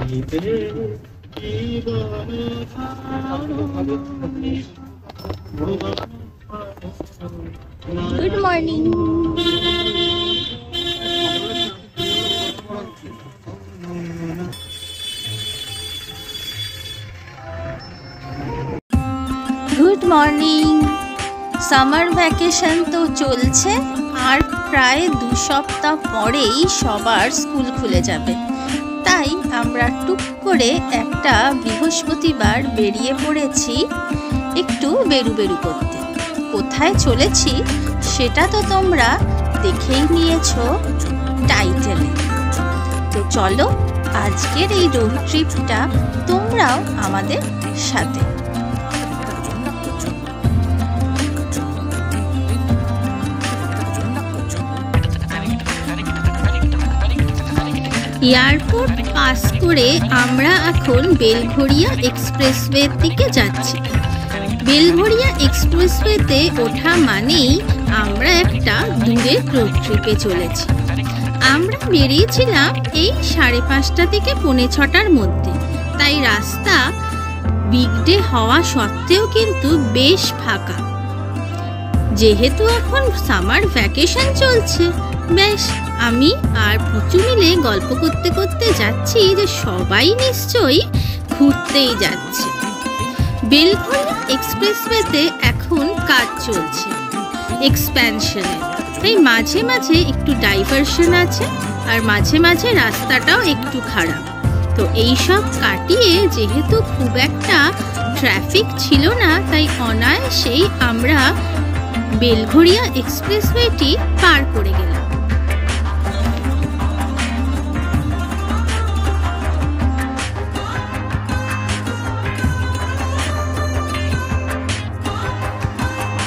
Good morning. Good morning. Summer vacation তো চলছে, আর প্রায় 2 সপ্তাহ পরেই সবার স্কুল খুলে যাবে। তাই আমরা টুক করে একটা বৃহস্পতিবার বেরিয়ে পড়েছি একটু বেরু করতে। কোথায় চলেছি সেটা তো তোমরা দেখেই নিয়েছো টাইটেলে। তো চলো আজকের এই রোড ট্রিপটা তোমরাও আমাদের সাথে। এয়ারপোর্ট পাস করে আমরা এখন বেলঘরিয়া এক্সপ্রেসওয়ের দিকে যাচ্ছি। বেলঘরিয়া এক্সপ্রেসওয়েতে ওঠা মানেই আমরা একটা দূরের রোড ট্রিপে চলেছি। আমরা বেরিয়েছিলাম এই 5:30 থেকে 5:45 মধ্যে, তাই রাস্তা উইকডে হওয়া সত্ত্বেও কিন্তু বেশ ফাঁকা। যেহেতু এখন সামার ভ্যাকেশন চলছে, বেশ আমি আর পুচু মিলে গল্প করতে করতে যাচ্ছি যে সবাই নিশ্চয়ই ঘুরতেই যাচ্ছে। বেলঘরিয়া এক্সপ্রেসওয়েতে এখন কাজ চলছে এক্সপ্যানশনের, তাই মাঝে মাঝে একটু ডাইভারশন আছে, আর মাঝে মাঝে রাস্তাটাও একটু খারাপ। তো এইসব কাটিয়ে যেহেতু খুব একটা ট্রাফিক ছিল না, তাই অনায়াসেই আমরা বেলঘরিয়া এক্সপ্রেসওয়েটি পার করে গেলাম।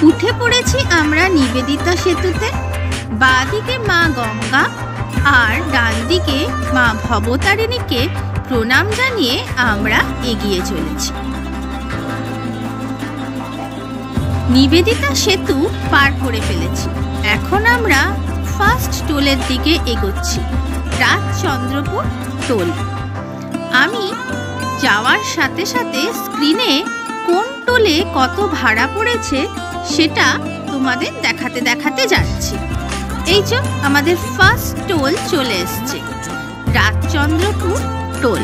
উঠে পড়েছি আমরা নিবেদিতা সেতুতে। বাঁদিকে মা গঙ্গা আর ডান দিকে মা ভবতারিণীকে প্রণাম জানিয়ে আমরা এগিয়ে চলেছি। নিবেদিতা সেতু পার করে ফেলেছি। এখন আমরা ফার্স্ট টোলের দিকে এগোচ্ছি, রাজচন্দ্রপুর টোল। আমি যাওয়ার সাথে সাথে স্ক্রিনে কোন টোলে কত ভাড়া পড়েছে সেটা তোমাদের দেখাতে দেখাতে যাচ্ছি। এই যে আমাদের ফার্স্ট টোল চলে এসছে, রাজচন্দ্রপুর টোল।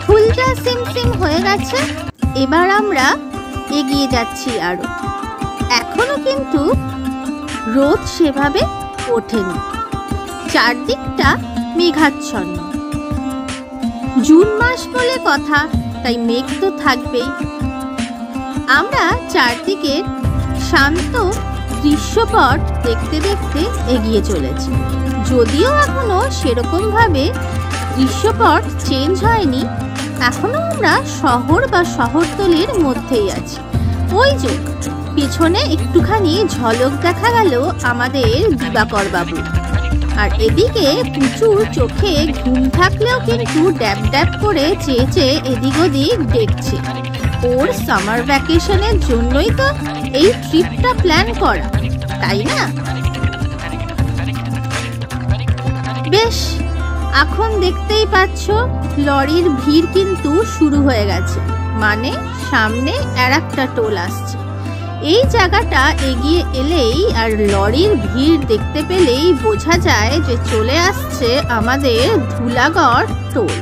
ফুলটা সিমসিম হয়ে গেছে, এবার আমরা এগিয়ে যাচ্ছি আরো। এখনো কিন্তু রোদ সেভাবে ওঠেনি, চারদিকটা মেঘাচ্ছন্ন। জুন মাস বলে কথা, তাই মেঘ তো থাকবেই। আমরা চারদিকে শান্ত দৃশ্যপট দেখতে দেখতে এগিয়ে চলেছি। যদিও এখনো সেরকম ভাবে দৃশ্যপট চেঞ্জ হয়নি, এখনো আমরা শহর বা শহরতলির মধ্যেই আছি। ওই যে পিছনে একটুখানি ঝলক দেখা গেল আমাদের দিবাকর বাবু, আর এদিকে পুচুর চোখে ঘুম থাকলেও কিন্তু ড্যাব ড্যাব করে চেয়ে চেয়ে এদিক ওদিক দেখছে। ওর সামার ভ্যাকেশনের জন্যই তো এই ট্রিপটা প্ল্যান করা, তাই না? বেশ, এখন দেখতেই পাচ্ছ লরির ভিড় কিন্তু শুরু হয়ে গেছে, মানে সামনে আর একটা টোল আসছে। এই জায়গাটা এগিয়ে এলেই আর লরির ভিড় দেখতে পেলেই বোঝা যায় যে চলে আসছে আমাদের ধুলাগড় টোল।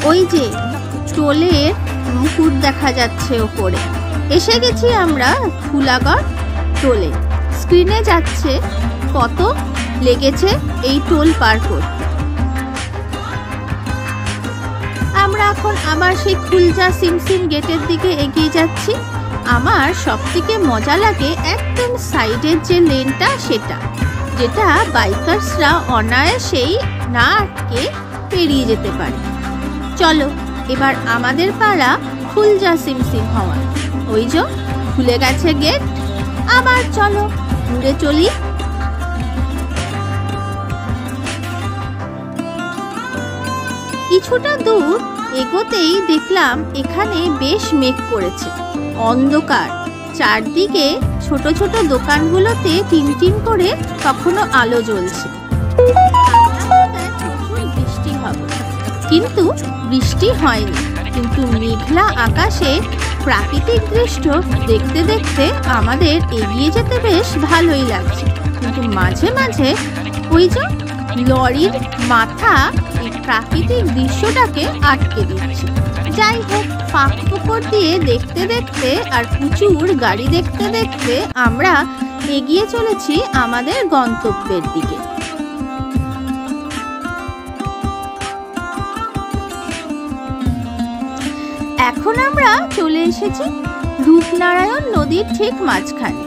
ওই যে টোলের মুকুট দেখা যাচ্ছে ওপরে। এসে গেছি আমরা ধুলাগড় টোলে। স্ক্রিনে যাচ্ছে কত লেগেছে এই টোল পার করতে। আমরা এখন আবার সেই খুলজা সিমসিম গেটের দিকে এগিয়ে যাচ্ছি। আমার সবথেকে মজা লাগে একদম সাইডের যে লেনটা, সেটা যেটা বাইকার্সরা অনায়াসেই না আটকে পেরিয়ে যেতে পারে। চলো এবার আমাদের পালা ফুল যা সিমসিম হওয়া। ওই যে খুলে গেছে গেট, আবার চলো ঘুরে চলি। কিছুটা দূর এগোতেই দেখলাম এখানে বেশ মেঘ করেছে, অন্ধকার। চারদিকে ছোট ছোট দোকানগুলোতে টিনটিন করে কখনো আলো জ্বলছে। বৃষ্টি হবে, কিন্তু বৃষ্টি হয়নি। কিন্তু মেঘলা আকাশে প্রাকৃতিক দৃশ্য দেখতে দেখতে আমাদের এগিয়ে যেতে বেশ ভালোই লাগছে। কিন্তু মাঝে মাঝে ওই যে লরির মাথা এই প্রাকৃতিক দৃশ্যটাকে আটকে দিচ্ছে। যাই হোক, ফাঁক ফোকর দিয়ে দেখতে দেখতে আর প্রচুর গাড়ি দেখতে দেখতে আমরা এগিয়ে চলেছি আমাদের গন্তব্যের দিকে। এখন আমরা চলে এসেছি রূপনারায়ণ নদীর ঠিক মাঝখানে।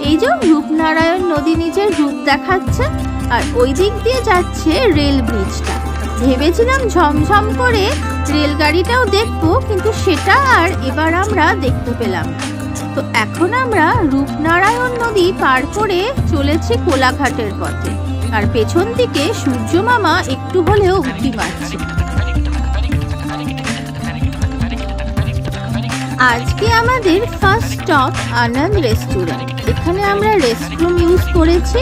এই যে রূপনারায়ণ নদী নিজের রূপ দেখাচ্ছে, আর ওই দিক দিয়ে যাচ্ছে রেল ব্রিজটা। ভেবেছিলাম ঝমঝম করে রেলগাড়িটাও দেখবো, কিন্তু সেটা আর এবার আমরা দেখতে পেলাম না। তো এখন আমরা রূপনারায়ণ নদী পার করে চলেছি কোলাঘাটের পথে, আর পেছন দিকে সূর্য মামা একটু হলেও উঁকি মারছে। আজকে আমাদের ফার্স্ট স্টপ আনন্দ রেস্টুরেন্ট। এখানে আমরা রেস্টরুম ইউজ করেছি,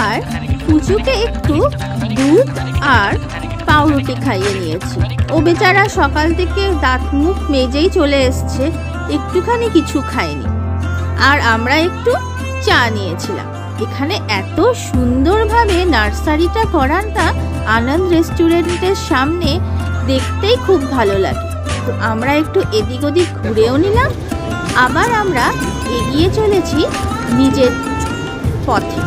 আর পুচুকে একটু দুধ আর পাউরুটি খাইয়ে নিয়েছি। ও বেচারা সকাল থেকে দাঁত মুখ মেজেই চলে এসছে, একটুখানি কিছু খায়নি। আর আমরা একটু চা নিয়েছিলাম। এখানে এত সুন্দরভাবে নার্সারিটা করাটা আনন্দ রেস্টুরেন্টের সামনে দেখতেই খুব ভালো লাগে। তো আমরা একটু এদিক ওদিক ঘুরেও নিলাম, আবার আমরা এগিয়ে চলেছি নিজের পথে।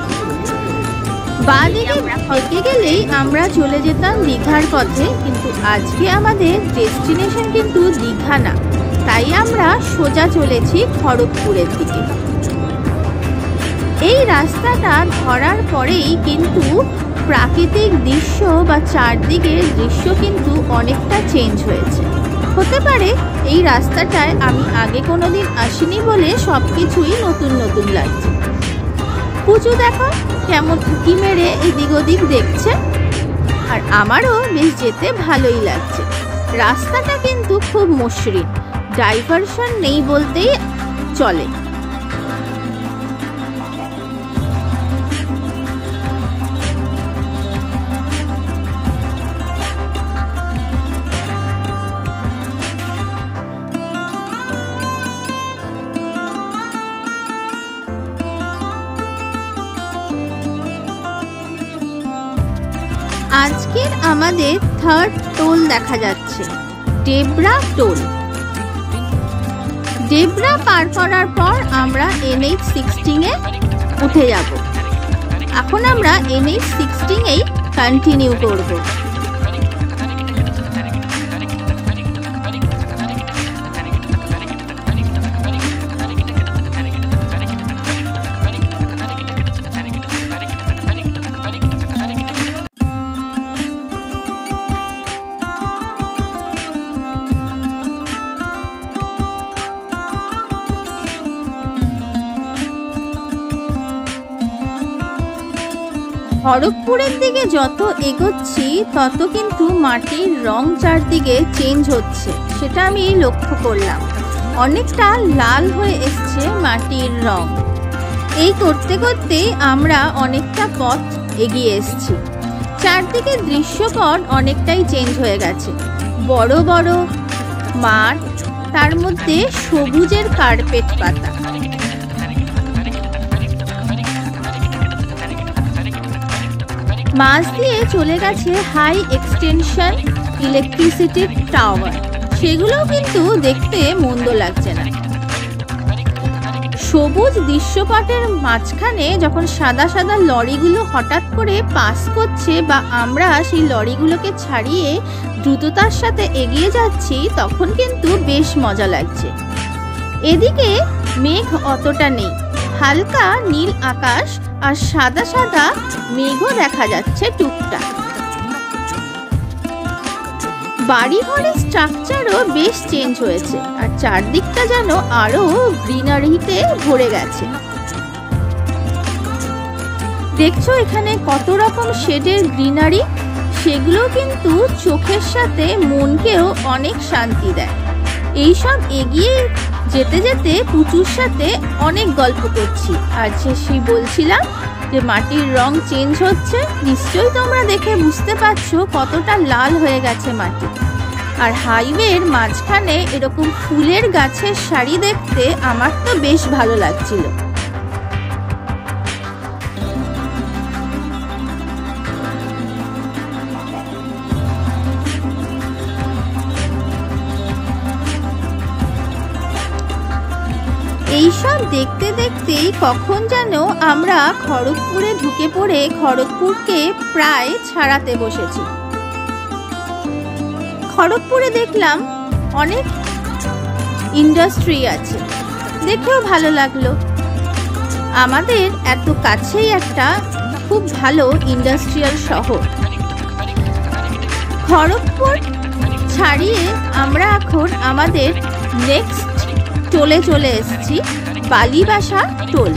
বাঁদিকে থেকে গেলেই আমরা চলে যেতাম দীঘার পথে, কিন্তু আজকে আমাদের ডেস্টিনেশন কিন্তু দীঘা না, তাই আমরা সোজা চলেছি খড়গপুরের দিকে। এই রাস্তাটা ধরার পরেই কিন্তু প্রাকৃতিক দৃশ্য বা চারদিকের দৃশ্য কিন্তু অনেকটা চেঞ্জ হয়েছে। হতে পারে এই রাস্তাটায় আমি আগে কোনোদিন আসিনি বলে সবকিছুই নতুন নতুন লাগছে। পুচু দেখো কেমন উঁকি মেরে এদিক ওদিক দেখছে, আর আমারও বেশ যেতে ভালোই লাগছে। রাস্তাটা কিন্তু খুব মসৃণ, ডাইভারশন নেই বলতেই চলে। আজকের আমাদের থার্ড টোল দেখা যাচ্ছে, ডেবরা টোল। ডেবরা পার করার পর আমরা NH16 এ উঠে যাব। এখন আমরা NH16 এই কন্টিনিউ করব। খড়গপুরের দিকে যত এগোচ্ছি তত কিন্তু মাটির রং চারদিকে চেঞ্জ হচ্ছে, সেটা আমি লক্ষ্য করলাম। অনেকটা লাল হয়ে এসছে মাটির রং। এই করতে করতে আমরা অনেকটা পথ এগিয়ে এসছি। চারদিকে দৃশ্যপট অনেকটাই চেঞ্জ হয়ে গেছে। বড় বড় মাঠ, তার মধ্যে সবুজের কার্পেট পাতা। মাঝ দিয়ে চলে গেছে হাই এক্সটেনশন ইলেকট্রিসিটির টাওয়ার, সেগুলোও কিন্তু দেখতে মন্দ লাগছে না। সবুজ দৃশ্যপটের মাঝখানে যখন সাদা সাদা লরিগুলো হঠাৎ করে পাস করছে বা আমরা সেই লরিগুলোকে ছাড়িয়ে দ্রুততার সাথে এগিয়ে যাচ্ছি, তখন কিন্তু বেশ মজা লাগছে। এদিকে মেঘ অতটা নেই, হালকা নীল আকাশ আর সাদা সাদা মেঘও দেখা যাচ্ছে টুকটাক। বাড়িঘরের স্ট্রাকচারও বেশ চেঞ্জ হয়েছে আর চারদিকটা যেন আরো গ্রিনারিতে ভরে গেছে। দেখছো এখানে কত রকম শেডের গ্রিনারি, সেগুলো কিন্তু চোখের সাথে মনকেও অনেক শান্তি দেয়। এইসব এগিয়ে যেতে যেতে পুচুর সাথে অনেক গল্প করছি, আর সেই বলছিলাম যে মাটির রং চেঞ্জ হচ্ছে। নিশ্চয়ই তোমরা দেখে বুঝতে পারছো কতটা লাল হয়ে গেছে মাটি। আর হাইওয়ের মাঝখানে এরকম ফুলের গাছের সারি দেখতে আমার তো বেশ ভালো লাগছিল। এইসব দেখতে দেখতেই কখন যেন আমরা খড়গপুরে ঢুকে পড়ে খড়গপুরকে প্রায় ছাড়াতে বসেছি। খড়গপুরে দেখলাম অনেক ইন্ডাস্ট্রি আছে, দেখেও ভালো লাগলো। আমাদের এত কাছেই একটা খুব ভালো ইন্ডাস্ট্রিয়াল শহর। খড়গপুর ছাড়িয়ে আমরা এখন আমাদের নেক্সট টোলে চলে এসেছি, বালিবাসা টোল।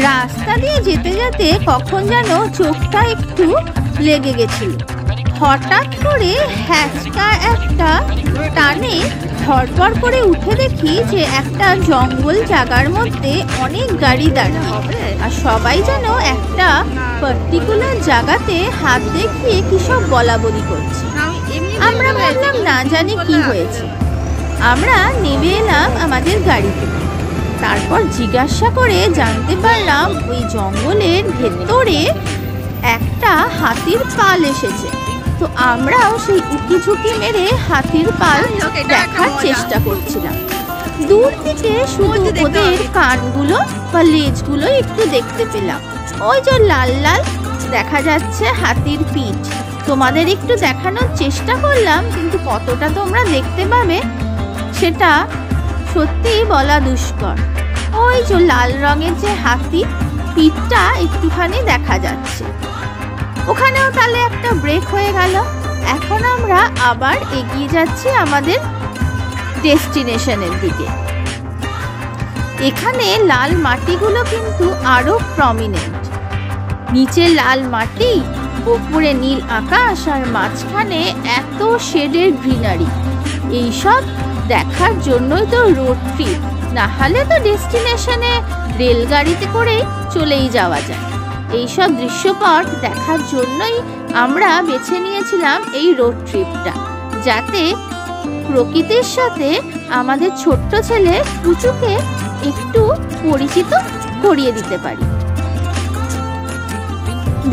রাস্তা দিয়ে যেতে যেতে কখন যেন চোখটা একটু লেগে গেছিল। হঠাৎ করে হ্যাচকা একটা টানে ধরপড় করে উঠে দেখি যে একটা জঙ্গল জায়গার মধ্যে অনেক গাড়ি দাঁড়িয়ে, আর সবাই যেন একটা পার্টিকুলার জায়গাতে হাত দেখিয়ে কি সব বলা বলি করছে। আমরা ভাবলাম না জানি কি হয়েছে। আমরা নেমে এলাম আমাদের গাড়িতে। তারপর জিজ্ঞাসা করে জানতে পারলাম ওই জঙ্গলের ভেতরে একটা হাতির পাল এসেছে। তো আমরাও সেই উকি ঝুঁকি মেরে হাতির পাল দেখার চেষ্টা করছিলাম। দূর থেকে শুধু ওদের কানগুলো বা লেজগুলো একটু দেখতে পেলাম। ওই যে লাল লাল দেখা যাচ্ছে হাতির পিঠ। তোমাদের একটু দেখানোর চেষ্টা করলাম, কিন্তু কতটা তোমরা দেখতে পাবে সেটা সত্যিই বলা দুষ্কর। ওই যে লাল রঙের যে হাতি, পিঠটা একটুখানি দেখা যাচ্ছে। ওখানেও তাহলে একটা ব্রেক হয়ে গেল। এখন আমরা আবার এগিয়ে যাচ্ছি আমাদের ডেস্টিনেশনের দিকে। এখানে লাল মাটিগুলো কিন্তু আরো প্রমিনেন্ট। নিচে লাল মাটি, উপরে নীল আকাশ, আর মাঝখানে এত শেডের গ্রিনারি। এইসব দেখার জন্যই তো রোড ট্রিপ, না হলে তো ডেস্টিনেশনে রেলগাড়িতে করেই চলেই যাওয়া যায়। এইসব দৃশ্যপট দেখার জন্যই আমরা বেছে নিয়েছিলাম এই রোড ট্রিপটা, যাতে প্রকৃতির সাথে আমাদের ছোট্ট ছেলে পুচুকে একটু পরিচিত করিয়ে দিতে পারি।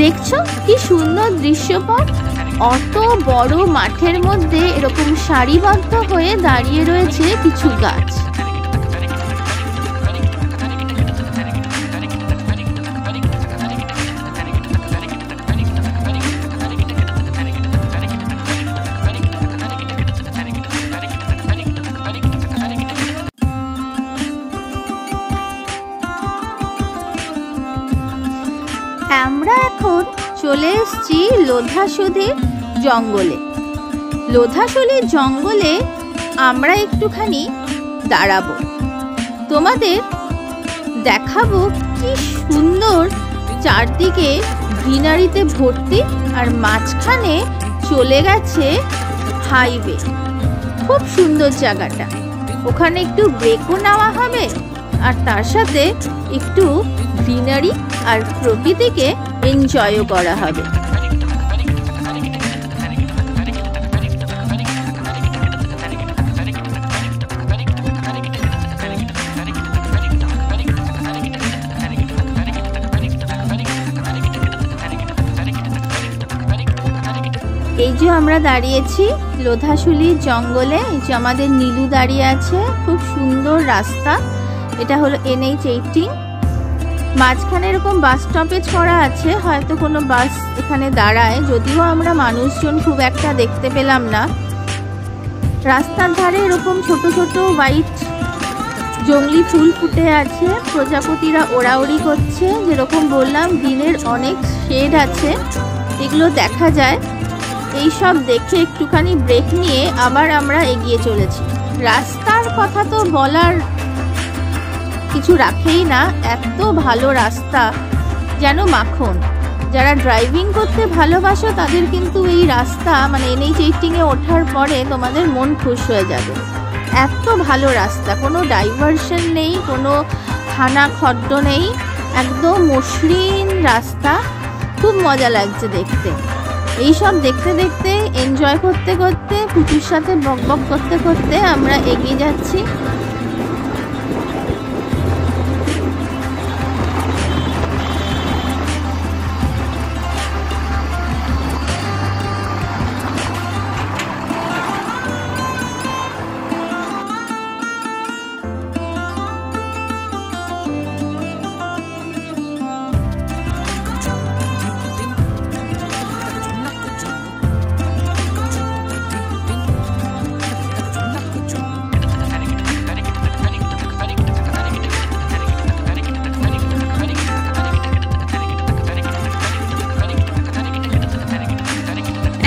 দেখছো কি সুন্দর দৃশ্যপট। অত বড় মাঠের মধ্যে এরকম সারিবদ্ধ হয়ে দাঁড়িয়ে রয়েছে কিছু গাছ। আমরা এখন চলে এসেছি লোধাশুলির জঙ্গলে। লোধাশুলির জঙ্গলে আমরা একটুখানি দাঁড়াবো, তোমাদের দেখাবো কি সুন্দর চারদিকে গ্রিনারিতে ভর্তি, আর মাঝখানে চলে গেছে হাইওয়ে। খুব সুন্দর জায়গাটা। ওখানে একটু ব্রেকও নেওয়া হবে আর তার সাথে একটু গ্রিনারি আর প্রকৃতিকে এনজয়ও করা হবে। এই যে আমরা দাঁড়িয়েছি লোধাশুলির জঙ্গলে। এই যে আমাদের নীলু দাঁড়িয়ে আছে, খুব সুন্দর রাস্তা। এটা হলো NH18। মাঝখানে এরকম বাস স্টপেজ করা আছে, হয়তো কোনো বাস এখানে দাঁড়ায়, যদিও আমরা মানুষজন খুব একটা দেখতে পেলাম না। রাস্তার ধারে এরকম ছোট ছোট হোয়াইট জংলি ফুল ফুটে আছে, প্রজাপতিরা ওড়াউড়ি করছে। যেরকম বললাম দিনের অনেক শেড আছে, এগুলো দেখা যায়। এই সব দেখে একটুখানি ব্রেক নিয়ে আবার আমরা এগিয়ে চলেছি। রাস্তার কথা তো বলার কিছু রাখেই না, এত ভালো রাস্তা যেন মাখন। যারা ড্রাইভিং করতে ভালোবাসো তাদের কিন্তু এই রাস্তা মানে NH18-এ ওঠার পরে তোমাদের মন খুশ হয়ে যাবে। এত ভালো রাস্তা, কোনো ডাইভারশন নেই, কোনো খানা খড্ড নেই, একদম মসৃণ রাস্তা। খুব মজা লাগছে দেখতে। এই সব দেখতে দেখতে এনজয় করতে করতে পুচুর সাথে বকবক করতে করতে আমরা এগিয়ে যাচ্ছি।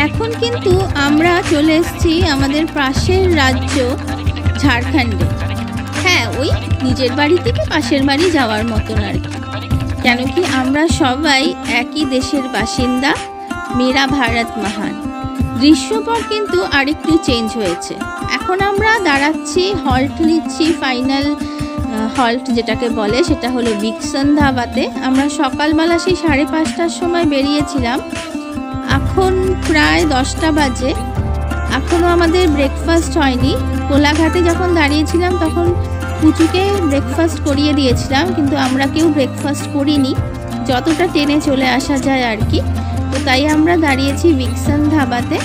এখন কিন্তু আমরা চলে এসেছি আমাদের পাশের রাজ্য ঝাড়খণ্ডে। হ্যাঁ, ওই নিজের বাড়ি থেকে পাশের বাড়ি যাওয়ার মতন আর কি। কেন কি আমরা সবাই একই দেশের বাসিন্দা, মেরা ভারত মহান। দৃশ্যপট কিন্তু আরেকটু চেঞ্জ হয়েছে। এখন আমরা দাঁড়াচ্ছি, হল্ট নিচ্ছি। ফাইনাল হল্ট যেটাকে বলে সেটা হলো বিকসন ধাবাতে। আমরা সকালবেলা সেই 5:30টার সময় বেরিয়েছিলাম, এখন প্রায় 10টা বাজে। এখনও আমাদের ব্রেকফাস্ট হয়নি। কোলাঘাটে যখন দাঁড়িয়েছিলাম তখন পুচুকে ব্রেকফাস্ট করিয়ে দিয়েছিলাম, কিন্তু আমরা কেউ ব্রেকফাস্ট করিনি, যতটা ট্রেনে চলে আসা যায় আর কি। তো তাই আমরা দাঁড়িয়েছি বিকসন ধাবাতে।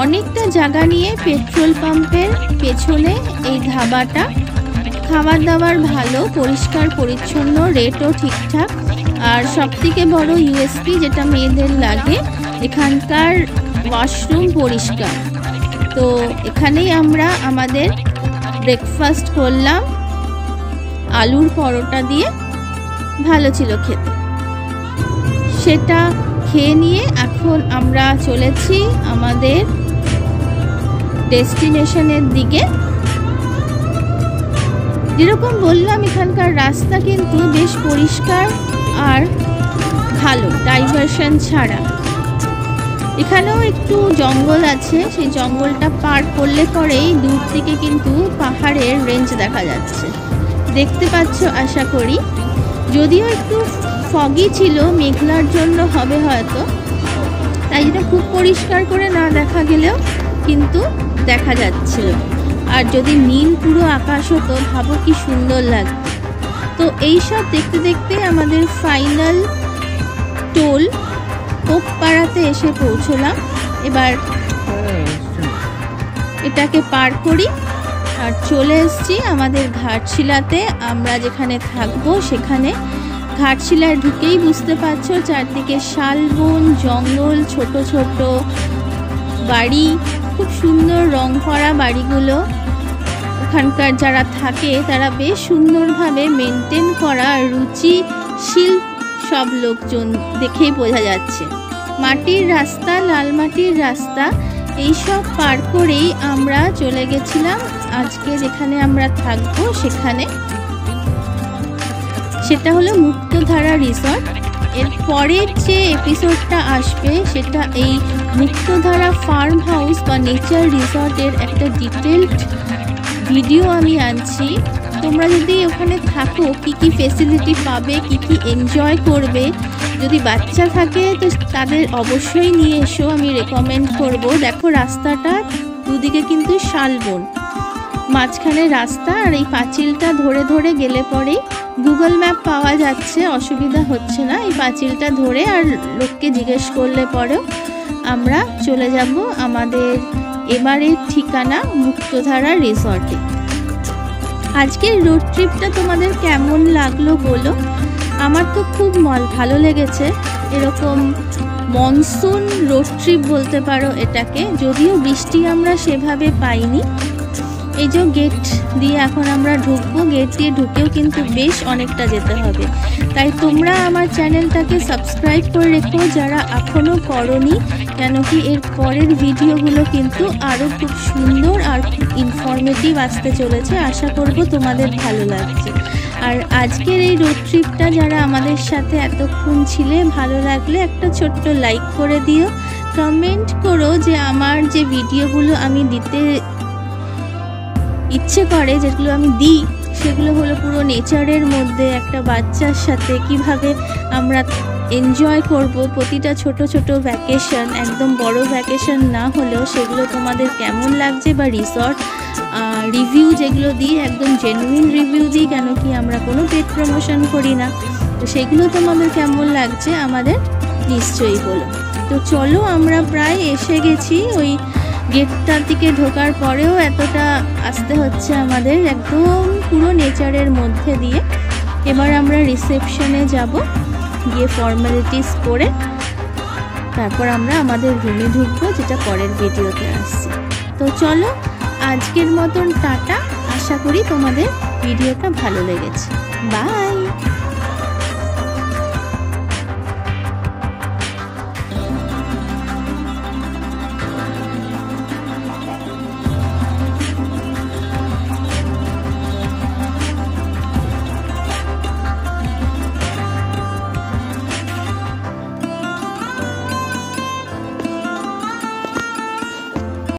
অনেকটা জায়গা নিয়ে পেট্রোল পাম্পের পেছনে এই ধাবাটা। খাবার দাবার ভালো, পরিষ্কার পরিচ্ছন্ন, রেটও ঠিকঠাক। আর সবথেকে বড় USP যেটা মেয়েদের লাগে, এখানকার ওয়াশরুম পরিষ্কার। তো এখানেই আমরা আমাদের ব্রেকফাস্ট করলাম আলুর পরোটা দিয়ে, ভালো ছিল খেতে। সেটা খেয়ে নিয়ে এখন আমরা চলেছি আমাদের ডেস্টিনেশনের দিকে। যেরকম বললাম এখানকার রাস্তা কিন্তু বেশ পরিষ্কার আর ভালো, ডাইভারশন ছাড়া। এখানেও একটু জঙ্গল আছে, সেই জঙ্গলটা পার করলে পরেই দূর থেকে কিন্তু পাহাড়ের রেঞ্জ দেখা যাচ্ছে, দেখতে পাচ্ছ আশা করি। যদিও একটু ফগি ছিল, মেঘলার জন্য হবে হয়তো, তাই জন্য খুব পরিষ্কার করে না দেখা গেলেও কিন্তু দেখা যাচ্ছিল। আর যদি নীল পুরো আকাশ হতো, ভাবো কি সুন্দর লাগতো। তো এইসব দেখতে দেখতে আমাদের ফাইনাল টোল কোকপাড়াতে এসে পৌঁছলাম। এবার এটাকে পার করি আর চলে এসেছি আমাদের ঘাটশিলাতে। আমরা যেখানে থাকবো সেখানে ঘাটশিলায় ঢুকেই বুঝতে পারছো চারদিকে শালবন, জঙ্গল, ছোট ছোট বাড়ি, খুব সুন্দর রং করা বাড়িগুলো। ওখানকার যারা থাকে তারা বেশ সুন্দরভাবে মেনটেন করা, রুচিশীল সব লোকজন দেখেই বোঝা যাচ্ছে। মাটির রাস্তা, লাল মাটির রাস্তা, এইসব পার করেই আমরা চলে গেছিলাম আজকে যেখানে আমরা থাকবো সেখানে। সেটা হলো মুক্তধারা রিসর্ট। এর পরের যে এপিসোডটা আসবে সেটা এই মুক্তধারা ফার্ম হাউস বা নেচার রিসর্টের একটা ডিটেলড ভিডিও আমি আনছি। তোমরা যদি ওখানে থাকো কি কি ফেসিলিটি পাবে, কি কি এনজয় করবে, যদি বাচ্চা থাকে তো তাদের অবশ্যই নিয়ে এসো, আমি রেকমেন্ড করব। দেখো রাস্তাটা দুদিকে কিন্তু শালবন, মাঝখানে রাস্তা, আর এই পাঁচিলটা ধরে ধরে গেলে পরেই গুগল ম্যাপ পাওয়া যাচ্ছে, অসুবিধা হচ্ছে না। এই পাঁচিলটা ধরে আর লোককে জিজ্ঞেস করলে পরেও আমরা চলে যাব আমাদের এবারের ঠিকানা মুক্তধারা রিসর্টে। আজকের রোড ট্রিপটা তোমাদের কেমন লাগলো বলো। আমার তো খুব ভালো লেগেছে, এরকম মনসুন রোড ট্রিপ বলতে পারো এটাকে। যদিও বৃষ্টি আমরা সেভাবে পাইনি। এই যে গেট দিয়ে এখন আমরা ঢুকবো, গেট দিয়ে ঢুকেও কিন্তু বেশ অনেকটা যেতে হবে। তাই তোমরা আমার চ্যানেলটাকে সাবস্ক্রাইব করে রেখো যারা এখনও করোনি, কেন কি এর পরের ভিডিওগুলো কিন্তু আরও খুব সুন্দর আর ইনফরমেটিভ আসতে চলেছে। আশা করব তোমাদের ভালো লাগছে। আর আজকের এই রোড ট্রিপটা যারা আমাদের সাথে এতক্ষণ ছিলে, ভালো লাগলে একটা ছোট্ট লাইক করে দিও, কমেন্ট করো যে আমার যে ভিডিওগুলো আমি দিতে ইচ্ছে করে, যেগুলো আমি দিই সেগুলো হলো পুরো নেচারের মধ্যে একটা বাচ্চার সাথে কিভাবে আমরা এনজয় করব প্রতিটা ছোট ছোট ভ্যাকেশন, একদম বড় ভ্যাকেশন না হলেও সেগুলো তোমাদের কেমন লাগছে, বা রিসর্ট রিভিউ যেগুলো দিই একদম জেনুইন রিভিউ দিই, কেন কি আমরা কোনো পেড প্রমোশন করি না। তো সেগুলো তোমাদের কেমন লাগছে আমাদের নিশ্চয়ই বলো। তো চলো, আমরা প্রায় এসে গেছি। ওই গেটটার দিকে ঢোকার পরেও এতটা আসতে হচ্ছে আমাদের, একদম পুরো নেচারের মধ্যে দিয়ে। এবার আমরা রিসেপশনে যাব, গিয়ে ফর্মালিটিস করে তারপর আমরা আমাদের রুমে ঢুকবো, যেটা পরের ভিডিওতে আসছে। তো চলো, আজকের মতন টাটা। আশা করি তোমাদের ভিডিওটা ভালো লেগেছে। বাই।